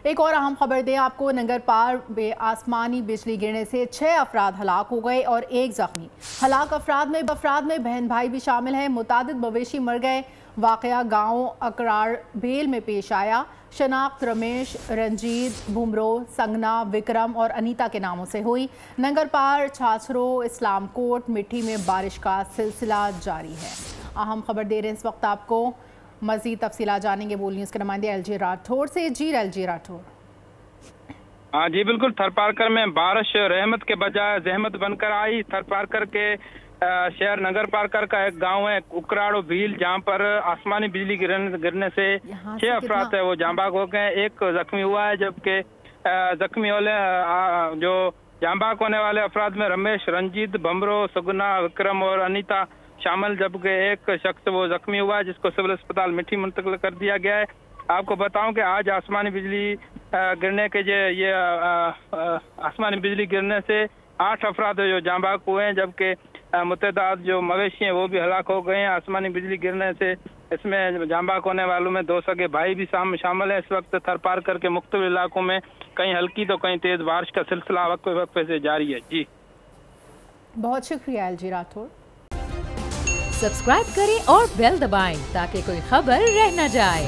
एक और अहम खबर दें आपको, नंगरपार में आसमानी बिजली गिरने से 6 अफराद हलाक हो गए और 1 जख्मी। हलाक अफराद में बहन भाई भी शामिल हैं। मुतादिद मवेशी मर गए। वाकया गांव अकरार बेल में पेश आया। शनाख्त रमेश, रंजीत, भुमरो, संगना, विक्रम और अनीता के नामों से हुई। नंगरपार, छाछरो, इस्लाम कोट, मिट्टी में बारिश का सिलसिला जारी है। अहम खबर दे रहे हैं इस वक्त आपको। मजीद तफसीला जानेंगे बोल न्यूज़ के नुमाइंदे एलजी राठौर से। जी एलजी राठौर। हाँ जी बिल्कुल, थरपारकर में बारिश रहमत के बजाय जहमत बनकर आई। थरपारकर के शहर नगरपारकर का एक गांव है उकराड़ो भील, जहां पर आसमानी बिजली गिरने से 6 अफराद है वो जाँ बाग हो गए। 1 जख्मी हुआ है, जबकि जख्मी वाले जो जाँ बाग होने वाले अफराद में रमेश, रंजीत, भमरो, सुगना, विक्रम और अनीता शामिल, जबकि 1 शख्स वो जख्मी हुआ है जिसको सिविल अस्पताल मिट्टी मुंतकिल कर दिया गया है। आपको बताऊं कि आज आसमानी बिजली गिरने के ये आसमानी बिजली गिरने से 8 अफराद जो जाँ बाग हुए हैं, जबकि मुतदाद जो मवेशी हैं वो भी हलाक हो गए हैं आसमानी बिजली गिरने से। इसमें जाँ बाग होने वालों में 2 सगे भाई भी शामिल है। इस वक्त थरपारकर के मुख्तलिफ इलाकों में कहीं हल्की तो कहीं तेज बारिश का सिलसिला वक्फे से जारी है। जी बहुत शुक्रिया एलजी राठौर। सब्सक्राइब करें और बेल दबाएं ताकि कोई खबर रह न जाए।